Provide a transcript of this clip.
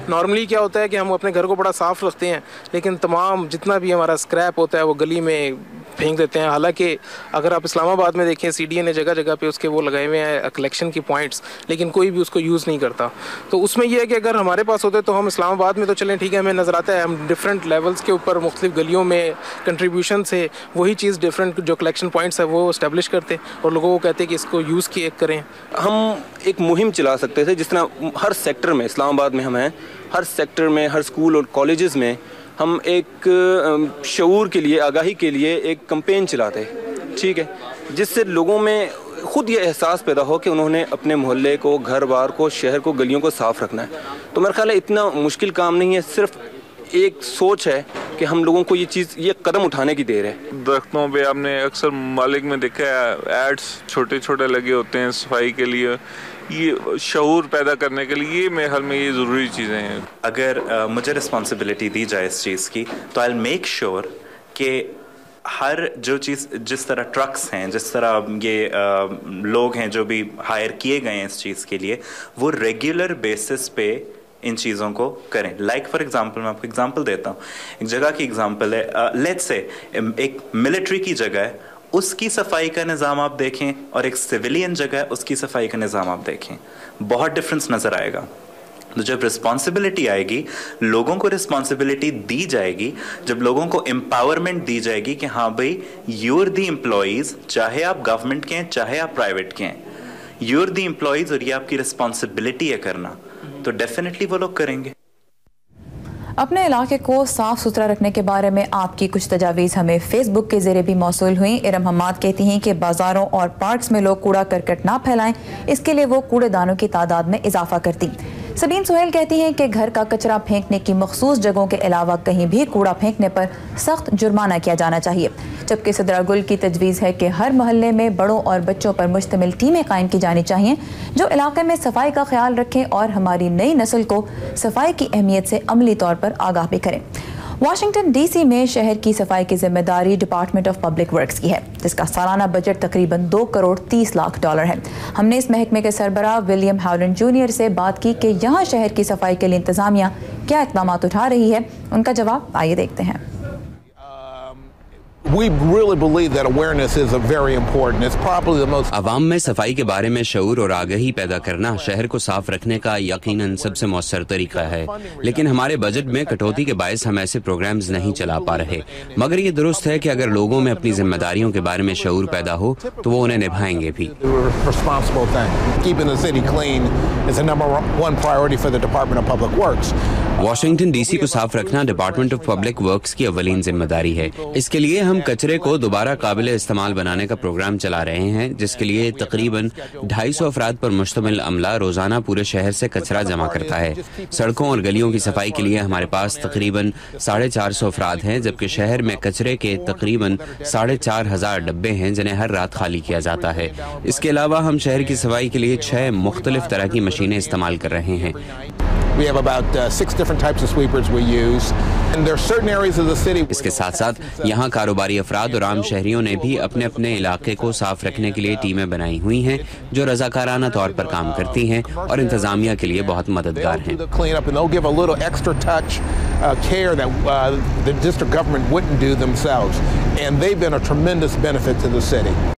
Normally کیا ہوتا ہے کہ ہم اپنے گھر کو بڑا صاف رکھتے ہیں، لیکن تمام جتنا بھی ہمارا اسکریپ ہوتا ہے وہ گلی میں پھینک دیتے ہیں. حالانکہ اگر آپ اسلام آباد میں دیکھیں سی ڈی اے نے جگہ جگہ پہ اس کے وہ لگائے ہوئے ہیں کلیکشن کی پوائنٹس، لیکن کوئی بھی اس کو یوز نہیں کرتا. تو اس میں یہ ہے کہ اگر ہمارے پاس ہوتے تو ہم اسلام آباد میں تو چلیں ٹھیک ہے، ہمیں نظر آتا ہے ہم ڈفرینٹ لیولس کے اوپر مختلف گلیوں میں کنٹریبیوشن سے وہی چیز ڈفرینٹ جو کلیکشن پوائنٹس ہے وہ اسٹیبلش کرتے اور لوگوں کو کہتے کہ اس کو یوز کریں. ہم ایک مہم چلا سکتے تھے جس طرح ہر سیکٹر میں اسلام آباد میں ہم ہیں، ہر سیکٹر میں، ہر اسکول اور کالجز میں ہم ایک شعور کے لیے، آگاہی کے لیے ایک کمپین چلاتے، ٹھیک ہے، جس سے لوگوں میں خود یہ احساس پیدا ہو کہ انہوں نے اپنے محلے کو، گھر بار کو، شہر کو، گلیوں کو صاف رکھنا ہے. تو میرا خیال ہے اتنا مشکل کام نہیں ہے، صرف ایک سوچ ہے کہ ہم لوگوں کو یہ قدم اٹھانے کی دیر ہے. درختوں پہ آپ نے اکثر ممالک میں دیکھا ہے ایڈس چھوٹے چھوٹے لگے ہوتے ہیں صفائی کے لیے، یہ شعور پیدا کرنے کے لیے یہ میرے خیال میں یہ ضروری چیزیں ہیں. اگر مجھے رسپانسبلٹی دی جائے اس چیز کی تو آئی میک شیور کہ ہر جو چیز، جس طرح ٹرکس ہیں، جس طرح یہ لوگ ہیں جو بھی ہائر کیے گئے ہیں اس چیز کے لیے، وہ ریگولر بیسس پہ ان چیزوں کو کریں. لائک فار ایگزامپل میں آپ کو ایگزامپل دیتا ہوں، ایک جگہ کی ایگزامپل ہے، لیٹس سے ایک ملٹری کی جگہ ہے، اس کی صفائی کا نظام آپ دیکھیں اور ایک سویلین جگہ ہے اس کی صفائی کا نظام آپ دیکھیں، بہت ڈفرینس نظر آئے گا. تو جب رسپانسبلٹی آئے گی، لوگوں کو رسپانسبلٹی دی جائے گی، جب لوگوں کو امپاورمنٹ دی جائے گی کہ ہاں بھائی یو آر دی امپلائیز، چاہے آپ گورنمنٹ کے ہیں چاہے آپ پرائیویٹ کے ہیں، یو آر دی امپلائیز اور یہ آپ کی رسپانسبلٹی ہے کرنا، تو ڈیفینیٹلی وہ لوگ کریں گے. اپنے علاقے کو صاف ستھرا رکھنے کے بارے میں آپ کی کچھ تجاویز ہمیں فیس بک کے ذریعے بھی موصول ہوئیں. ارم حماد کہتی ہیں کہ بازاروں اور پارکس میں لوگ کوڑا کرکٹ نہ پھیلائیں، اس کے لیے وہ کوڑے دانوں کی تعداد میں اضافہ کرتی. سبین سہیل کہتی ہیں کہ گھر کا کچرا پھینکنے کی مخصوص جگہوں کے علاوہ کہیں بھی کوڑا پھینکنے پر سخت جرمانہ کیا جانا چاہیے. جبکہ صدرہ گل کی تجویز ہے کہ ہر محلے میں بڑوں اور بچوں پر مشتمل ٹیمیں قائم کی جانی چاہیے جو علاقے میں صفائی کا خیال رکھیں اور ہماری نئی نسل کو صفائی کی اہمیت سے عملی طور پر آگاہ بھی کریں. واشنگٹن ڈی سی میں شہر کی صفائی کی ذمہ داری ڈپارٹمنٹ آف پبلک ورکس کی ہے، جس کا سالانہ بجٹ تقریباً $2.30 ہے. ہم نے اس محکمے کے سربراہ ولیم ہاولنڈ جونیئر سے بات کی کہ یہاں شہر کی صفائی کے لیے انتظامیہ کیا اقدامات اٹھا رہی ہے. ان کا جواب آئیے دیکھتے ہیں. عوام میں صفائی کے بارے میں شعور اور آگہی پیدا کرنا شہر کو صاف رکھنے کا یقیناً سب سے مؤثر طریقہ ہے، لیکن ہمارے بجٹ میں کٹوتی کے باعث ہم ایسے پروگرامز نہیں چلا پا رہے. مگر یہ درست ہے کہ اگر لوگوں میں اپنی ذمہ داریوں کے بارے میں شعور پیدا ہو تو وہ انہیں نبھائیں گے بھی. واشنگٹن ڈی سی کو صاف رکھنا ڈپارٹمنٹ آف پبلک ورکس کی اولین ذمہ داری ہے. اس کے لیے ہم کچرے کو دوبارہ قابل استعمال بنانے کا پروگرام چلا رہے ہیں، جس کے لیے تقریباً 250 افراد پر مشتمل عملہ روزانہ پورے شہر سے کچرا جمع کرتا ہے. سڑکوں اور گلیوں کی صفائی کے لیے ہمارے پاس تقریباً 450 افراد ہیں، جبکہ شہر میں کچرے کے تقریباً 4,500 ڈبے ہیں جنہیں ہر رات خالی کیا جاتا ہے. اس کے علاوہ ہم شہر کی صفائی کے لیے 6 مختلف طرح کی مشینیں استعمال کر رہے ہیں. اس کے ساتھ ساتھ یہاں کاروباری افراد اور عام شہریوں نے بھی اپنے اپنے علاقے کو صاف رکھنے کے لیے ٹیمیں بنائی ہوئی ہیں جو رضاکارانہ طور پر کام کرتی ہیں اور انتظامیہ کے لیے بہت مددگار ہیں.